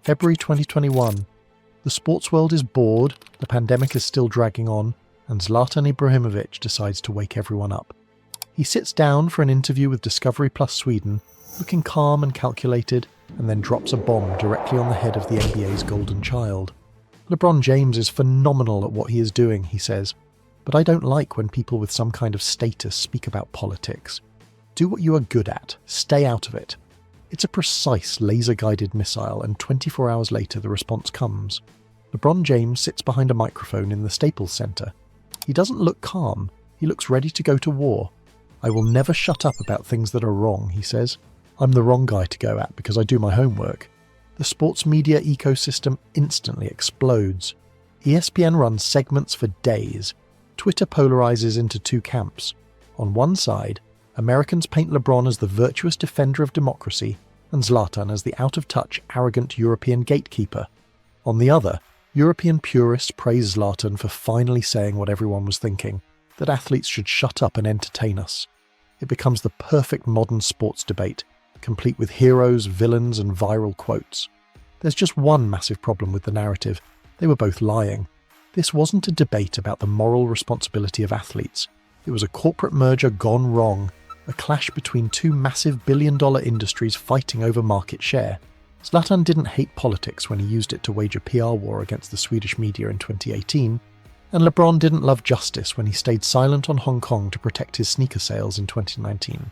February 2021. The sports world is bored, the pandemic is still dragging on, and Zlatan Ibrahimović decides to wake everyone up. He sits down for an interview with Discovery Plus Sweden, looking calm and calculated, and then drops a bomb directly on the head of the NBA's golden child. LeBron James is phenomenal at what he is doing, he says, but I don't like when people with some kind of status speak about politics. Do what you are good at, stay out of it. It's a precise laser-guided missile, and 24 hours later the response comes. LeBron James sits behind a microphone in the Staples Center. He doesn't look calm, he looks ready to go to war. I will never shut up about things that are wrong, he says. I'm the wrong guy to go at because I do my homework. The sports media ecosystem instantly explodes. ESPN runs segments for days. Twitter polarizes into two camps. On one side, Americans paint LeBron as the virtuous defender of democracy and Zlatan as the out-of-touch, arrogant European gatekeeper. On the other, European purists praise Zlatan for finally saying what everyone was thinking, that athletes should shut up and entertain us. It becomes the perfect modern sports debate, complete with heroes, villains, and viral quotes. There's just one massive problem with the narrative. They were both lying. This wasn't a debate about the moral responsibility of athletes. It was a corporate merger gone wrong, a clash between two massive billion-dollar industries fighting over market share. Zlatan didn't hate politics when he used it to wage a PR war against the Swedish media in 2018, and LeBron didn't love justice when he stayed silent on Hong Kong to protect his sneaker sales in 2019.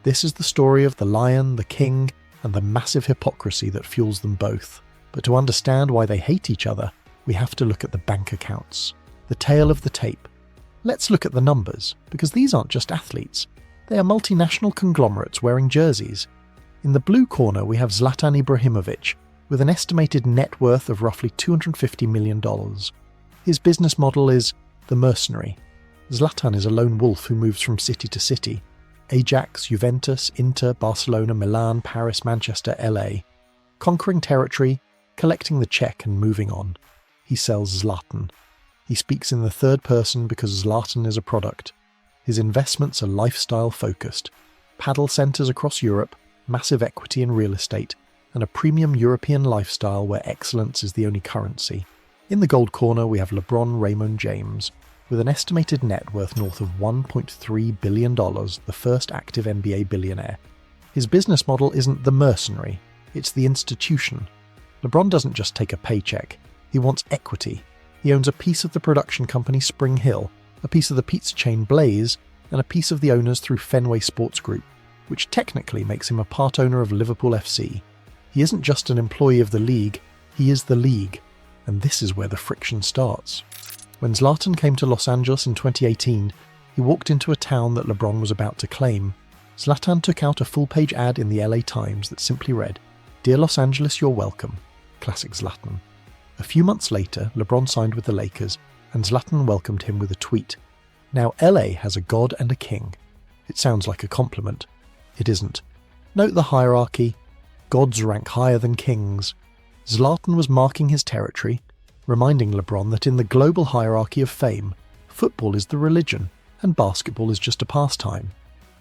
This is the story of the lion, the king, and the massive hypocrisy that fuels them both. But to understand why they hate each other, we have to look at the bank accounts, the tail of the tape. Let's look at the numbers, because these aren't just athletes. They are multinational conglomerates wearing jerseys. In the blue corner we have Zlatan Ibrahimović, with an estimated net worth of roughly $250 million. His business model is the mercenary. Zlatan is a lone wolf who moves from city to city. Ajax, Juventus, Inter, Barcelona, Milan, Paris, Manchester, LA. Conquering territory, collecting the check and moving on. He sells Zlatan. He speaks in the third person because Zlatan is a product. His investments are lifestyle-focused. Padel centres across Europe, massive equity in real estate, and a premium European lifestyle where excellence is the only currency. In the gold corner we have LeBron James, with an estimated net worth north of $1.3 billion, the first active NBA billionaire. His business model isn't the mercenary, it's the institution. LeBron doesn't just take a paycheck, he wants equity. He owns a piece of the production company Spring Hill, a piece of the pizza chain Blaze, and a piece of the owners through Fenway Sports Group, which technically makes him a part owner of Liverpool FC. He isn't just an employee of the league, he is the league. And this is where the friction starts. When Zlatan came to Los Angeles in 2018, he walked into a town that LeBron was about to claim. Zlatan took out a full-page ad in the LA Times that simply read, "Dear Los Angeles, you're welcome." Classic Zlatan. A few months later, LeBron signed with the Lakers, and Zlatan welcomed him with a tweet. Now LA has a god and a king. It sounds like a compliment. It isn't. Note the hierarchy. Gods rank higher than kings. Zlatan was marking his territory, reminding LeBron that in the global hierarchy of fame, football is the religion, and basketball is just a pastime.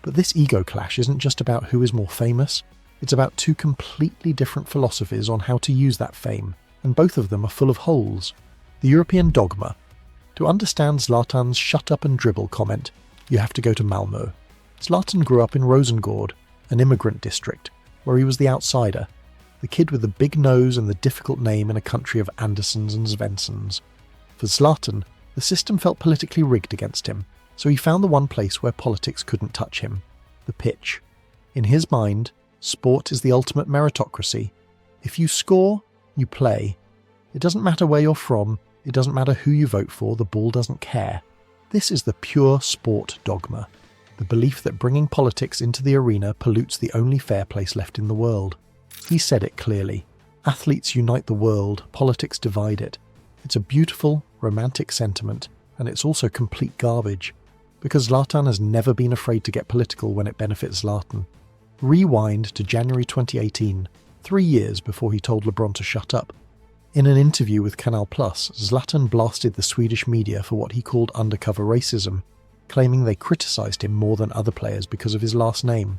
But this ego clash isn't just about who is more famous, it's about two completely different philosophies on how to use that fame, and both of them are full of holes. The European dogma. To understand Zlatan's shut up and dribble comment, you have to go to Malmö. Zlatan grew up in Rosengård, an immigrant district, where he was the outsider, the kid with the big nose and the difficult name in a country of Andersons and Svenssons. For Zlatan, the system felt politically rigged against him, so he found the one place where politics couldn't touch him, the pitch. In his mind, sport is the ultimate meritocracy. If you score, you play. It doesn't matter where you're from, it doesn't matter who you vote for, the ball doesn't care. This is the pure sport dogma, the belief that bringing politics into the arena pollutes the only fair place left in the world. He said it clearly. Athletes unite the world, politics divide it. It's a beautiful, romantic sentiment, and it's also complete garbage. Because Zlatan has never been afraid to get political when it benefits Zlatan. Rewind to January 2018, 3 years before he told LeBron to shut up. In an interview with Canal+, Zlatan blasted the Swedish media for what he called undercover racism, claiming they criticised him more than other players because of his last name.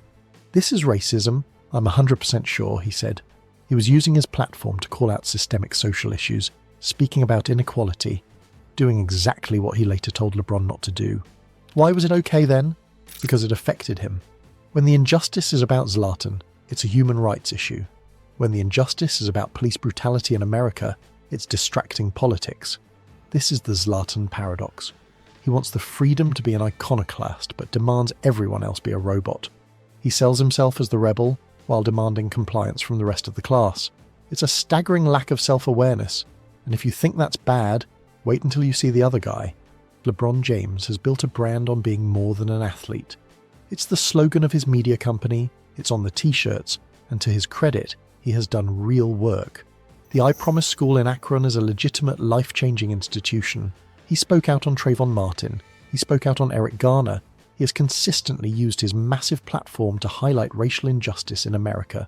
"This is racism, I'm 100% sure," he said. He was using his platform to call out systemic social issues, speaking about inequality, doing exactly what he later told LeBron not to do. Why was it okay then? Because it affected him. When the injustice is about Zlatan, it's a human rights issue. When the injustice is about police brutality in America, it's distracting politics. This is the Zlatan paradox. He wants the freedom to be an iconoclast, but demands everyone else be a robot. He sells himself as the rebel, while demanding compliance from the rest of the class. It's a staggering lack of self-awareness, and if you think that's bad, wait until you see the other guy. LeBron James has built a brand on being more than an athlete. It's the slogan of his media company, it's on the t-shirts, and to his credit, he has done real work. The I Promise School in Akron is a legitimate, life-changing institution. He spoke out on Trayvon Martin. He spoke out on Eric Garner. He has consistently used his massive platform to highlight racial injustice in America.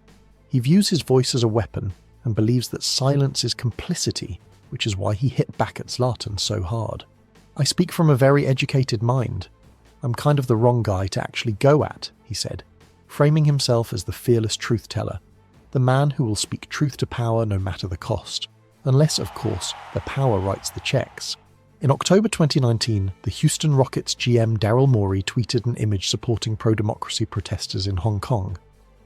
He views his voice as a weapon and believes that silence is complicity, which is why he hit back at Zlatan so hard. I speak from a very educated mind. I'm kind of the wrong guy to actually go at, he said, framing himself as the fearless truth-teller, the man who will speak truth to power no matter the cost, unless, of course, the power writes the checks. In October 2019, the Houston Rockets GM Daryl Morey tweeted an image supporting pro-democracy protesters in Hong Kong.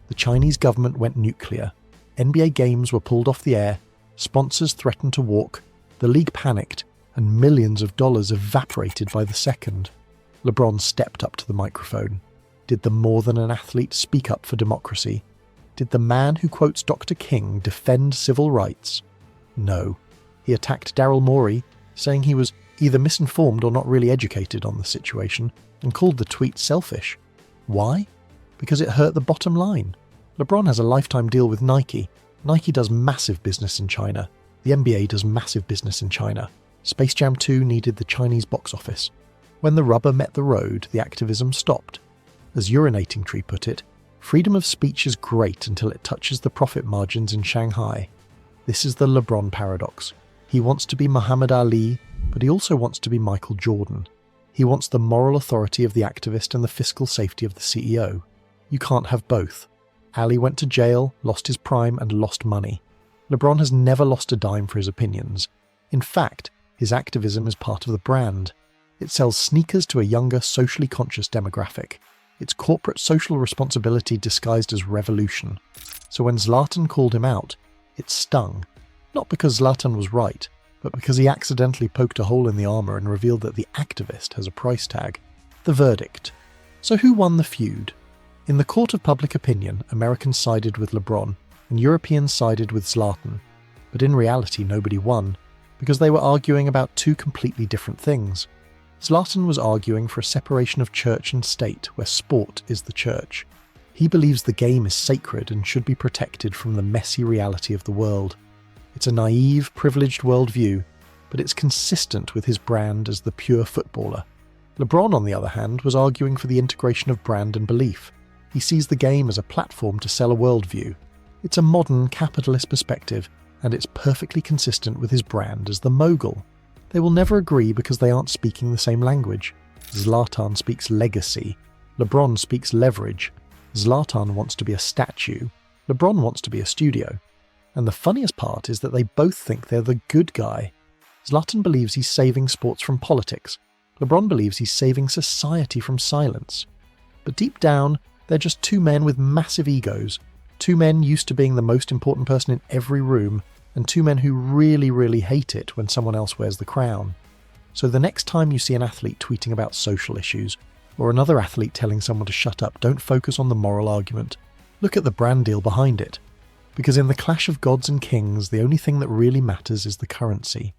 The Chinese government went nuclear. NBA games were pulled off the air, sponsors threatened to walk, the league panicked, and millions of dollars evaporated by the second. LeBron stepped up to the microphone. Did the more than an athlete speak up for democracy? Did the man who quotes Dr. King defend civil rights? No. He attacked Daryl Morey, saying he was either misinformed or not really educated on the situation, and called the tweet selfish. Why? Because it hurt the bottom line. LeBron has a lifetime deal with Nike. Nike does massive business in China. The NBA does massive business in China. Space Jam 2 needed the Chinese box office. When the rubber met the road, the activism stopped. As Urinating Tree put it, freedom of speech is great until it touches the profit margins in Shanghai. This is the LeBron paradox. He wants to be Muhammad Ali, but he also wants to be Michael Jordan. He wants the moral authority of the activist and the fiscal safety of the CEO. You can't have both. Ali went to jail, lost his prime, and lost money. LeBron has never lost a dime for his opinions. In fact, his activism is part of the brand. It sells sneakers to a younger, socially conscious demographic. It's corporate social responsibility disguised as revolution. So when Zlatan called him out, it stung. Not because Zlatan was right, but because he accidentally poked a hole in the armour and revealed that the activist has a price tag. The verdict. So who won the feud? In the court of public opinion, Americans sided with LeBron and Europeans sided with Zlatan. But in reality, nobody won, because they were arguing about two completely different things. Zlatan was arguing for a separation of church and state, where sport is the church. He believes the game is sacred and should be protected from the messy reality of the world. It's a naive, privileged worldview, but it's consistent with his brand as the pure footballer. LeBron, on the other hand, was arguing for the integration of brand and belief. He sees the game as a platform to sell a worldview. It's a modern, capitalist perspective, and it's perfectly consistent with his brand as the mogul. They will never agree because they aren't speaking the same language. Zlatan speaks legacy. LeBron speaks leverage. Zlatan wants to be a statue. LeBron wants to be a studio. And the funniest part is that they both think they're the good guy. Zlatan believes he's saving sports from politics. LeBron believes he's saving society from silence. But deep down, they're just two men with massive egos. Two men used to being the most important person in every room, and two men who really, really hate it when someone else wears the crown. So the next time you see an athlete tweeting about social issues, or another athlete telling someone to shut up, don't focus on the moral argument. Look at the brand deal behind it. Because in the clash of gods and kings, the only thing that really matters is the currency.